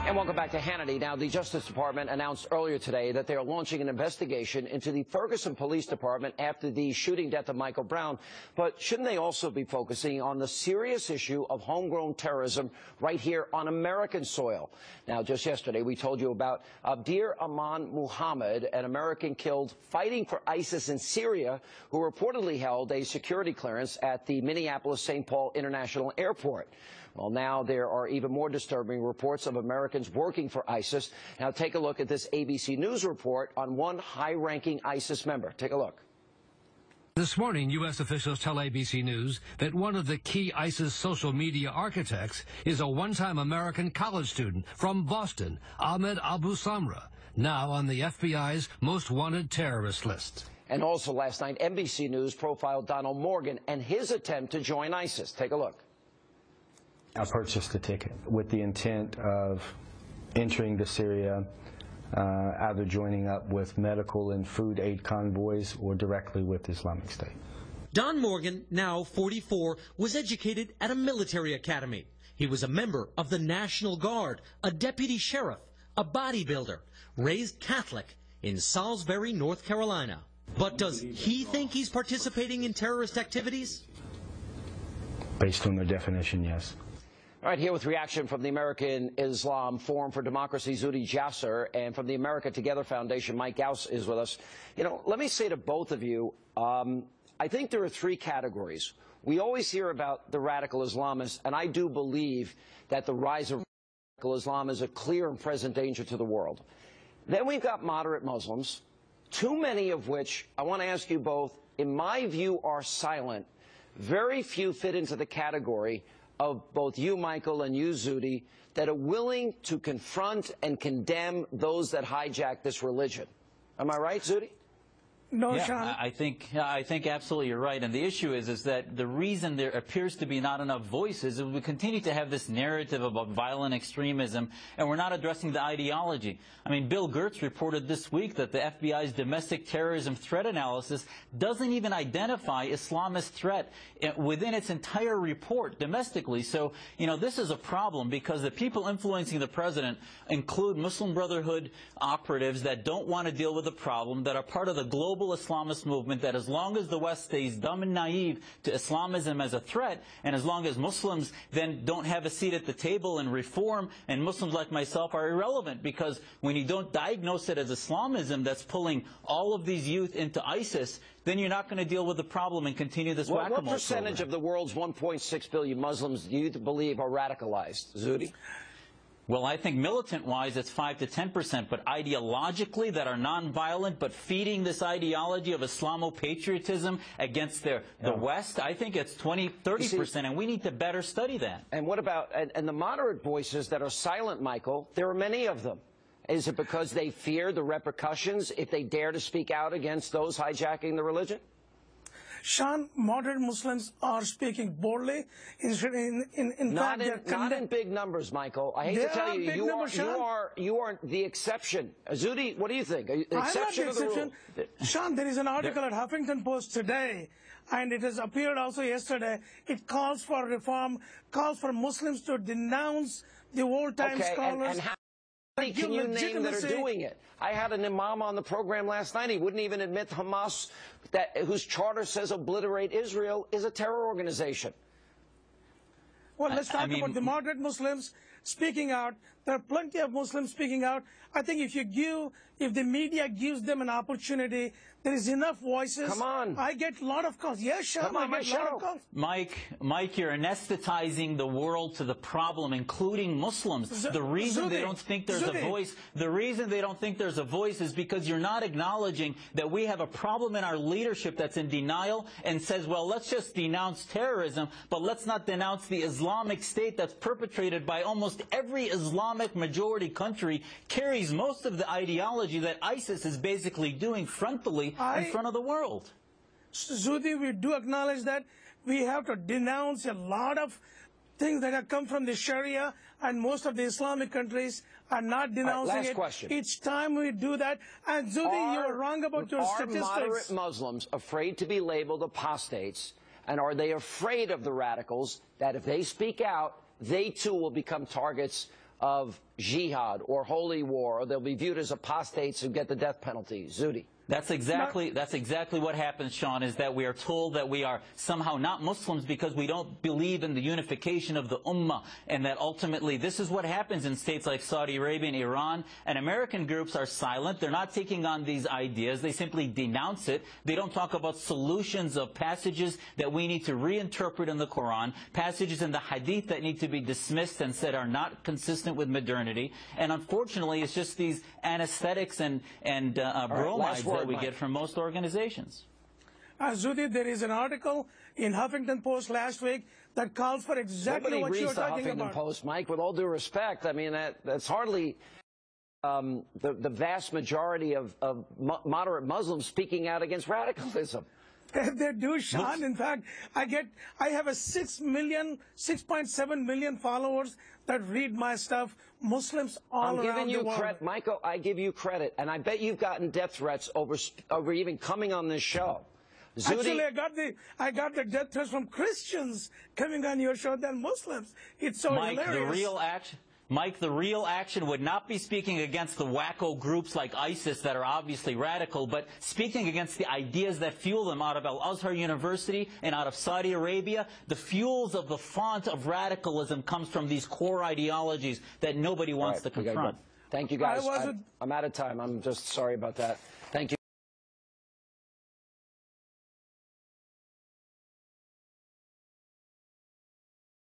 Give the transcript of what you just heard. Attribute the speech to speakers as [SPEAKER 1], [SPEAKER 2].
[SPEAKER 1] And welcome back to Hannity. Now, the Justice Department announced earlier today that they are launching an investigation into the Ferguson Police Department after the shooting death of Michael Brown. But shouldn't they also be focusing on the serious issue of homegrown terrorism right here on American soil? Now, just yesterday, we told you about Abdir Aman Muhammad, an American killed fighting for ISIS in Syria, who reportedly held a security clearance at the Minneapolis-St. Paul International Airport. Well, now there are even more disturbing reports of Americans working for ISIS. Now take a look at this ABC News report on one high-ranking ISIS member. Take a look.
[SPEAKER 2] This morning, U.S. officials tell ABC News that one of the key ISIS social media architects is a one-time American college student from Boston, Ahmed Abu Samra, now on the FBI's most wanted terrorist list.
[SPEAKER 1] And also last night, NBC News profiled Donald Morgan and his attempt to join ISIS. Take a look.
[SPEAKER 3] I purchased a ticket with the intent of entering to Syria, either joining up with medical and food aid convoys or directly with Islamic State.
[SPEAKER 4] Don Morgan, now 44, was educated at a military academy. He was a member of the National Guard, a deputy sheriff, a bodybuilder, raised Catholic in Salisbury, North Carolina. But does he think he's participating in terrorist activities?
[SPEAKER 3] Based on the definition, yes.
[SPEAKER 1] All right, here with reaction from the American Islam Forum for Democracy, Zuhdi Jasser, and from the America Together Foundation, Mike Gauss is with us. You know, let me say to both of you, I think there are three categories. We always hear about the radical Islamists, and I do believe that the rise of radical Islam is a clear and present danger to the world. Then we've got moderate Muslims, too many of which, I want to ask you both, in my view, are silent. Very few fit into the category of both you, Michael, and you, Zuhdi, that are willing to confront and condemn those that hijack this religion. Am I right, Zuhdi?
[SPEAKER 5] No,
[SPEAKER 6] yeah,
[SPEAKER 5] Sean.
[SPEAKER 6] I think absolutely you're right. And the issue is that the reason there appears to be not enough voices is we continue to have this narrative about violent extremism, and we're not addressing the ideology. I mean, Bill Gertz reported this week that the FBI's domestic terrorism threat analysis doesn't even identify Islamist threat within its entire report domestically. So, you know, this is a problem because the people influencing the president include Muslim Brotherhood operatives that don't want to deal with the problem, that are part of the global Islamist movement, that as long as the West stays dumb and naive to Islamism as a threat, and as long as Muslims then don't have a seat at the table and reform, and Muslims like myself are irrelevant, because when you don't diagnose it as Islamism that's pulling all of these youth into ISIS, then you're not going to deal with the problem and continue this whack-a-mole.
[SPEAKER 1] What percentage of the world's 1.6 billion Muslims do you believe are radicalized, Zuhdi?
[SPEAKER 6] Well, I think militant-wise, it's 5 to 10%, but ideologically, that are nonviolent, but feeding this ideology of Islamo-patriotism against the West, I think it's 20, 30%, and we need to better study that.
[SPEAKER 1] And what about, and the moderate voices that are silent, Michael, there are many of them. Is it because they fear the repercussions if they dare to speak out against those hijacking the religion?
[SPEAKER 5] Sean, moderate Muslims are speaking boldly.
[SPEAKER 1] Not in big numbers, Michael. I hate to tell you, you are the exception. Zuhdi, what do you think? Exception or the rule?
[SPEAKER 5] Sean, there is an article at Huffington Post today, and it has appeared also yesterday. It calls for reform, calls for Muslims to denounce the old-time scholars.
[SPEAKER 1] And how many can you name that are doing it? I had an imam on the program last night. He wouldn't even admit Hamas, whose charter says obliterate Israel, is a terror organization.
[SPEAKER 5] Well, let's talk about the moderate Muslims speaking out. There are plenty of Muslims speaking out. I think if the media gives them an opportunity, there is enough voices.
[SPEAKER 1] Come on.
[SPEAKER 5] I get a lot of calls. Yes, Sean, I get a lot of calls.
[SPEAKER 6] Mike, you're anesthetizing the world to the problem, including Muslims. The reason they don't think there's a voice, is because you're not acknowledging that we have a problem in our leadership that's in denial and says, well, let's just denounce terrorism, but let's not denounce the Islamic State that's perpetrated by almost every Islamic majority country, carries most of the ideology that ISIS is basically doing frontally in front of the world.
[SPEAKER 5] Zuhdi, we do acknowledge that we have to denounce a lot of things that have come from the Sharia, and most of the Islamic countries are not denouncing it.
[SPEAKER 1] Question.
[SPEAKER 5] Each time we do that, and Zuhdi, you're wrong about your statistics.
[SPEAKER 1] Are moderate Muslims afraid to be labeled apostates, and are they afraid of the radicals that if they speak out, they too will become targets of jihad or holy war, or they'll be viewed as apostates who get the death penalty. Zudi.
[SPEAKER 6] That's exactly what happens, Sean, is that we are told that we are somehow not Muslims because we don't believe in the unification of the ummah, and that ultimately this is what happens in states like Saudi Arabia and Iran, and American groups are silent. They're not taking on these ideas. They simply denounce it. They don't talk about solutions of passages that we need to reinterpret in the Quran, passages in the Hadith that need to be dismissed and said are not consistent with modernity, and unfortunately it's just these anesthetics and bromides that we get from most organizations.
[SPEAKER 5] Zudi, there is an article in Huffington Post last week that calls for exactly what you're talking about.
[SPEAKER 1] Huffington Post, Mike, with all due respect. I mean, that's hardly the vast majority of moderate Muslims speaking out against radicalism.
[SPEAKER 5] They do, Sean. In fact, I have a 6.7 million followers that read my stuff. Muslims all around the world.
[SPEAKER 1] Credit, Michael. I give you credit, and I bet you've gotten death threats over even coming on this show.
[SPEAKER 5] Zudi, actually, I got the death threats from Christians coming on your show than Muslims. It's so hilarious.
[SPEAKER 6] Mike, the real action would not be speaking against the wacko groups like ISIS that are obviously radical, but speaking against the ideas that fuel them out of Al-Azhar University and out of Saudi Arabia. The fuels of the font of radicalism comes from these core ideologies that nobody wants to confront.
[SPEAKER 1] Thank you, guys. I'm out of time. I'm just sorry about that. Thank you.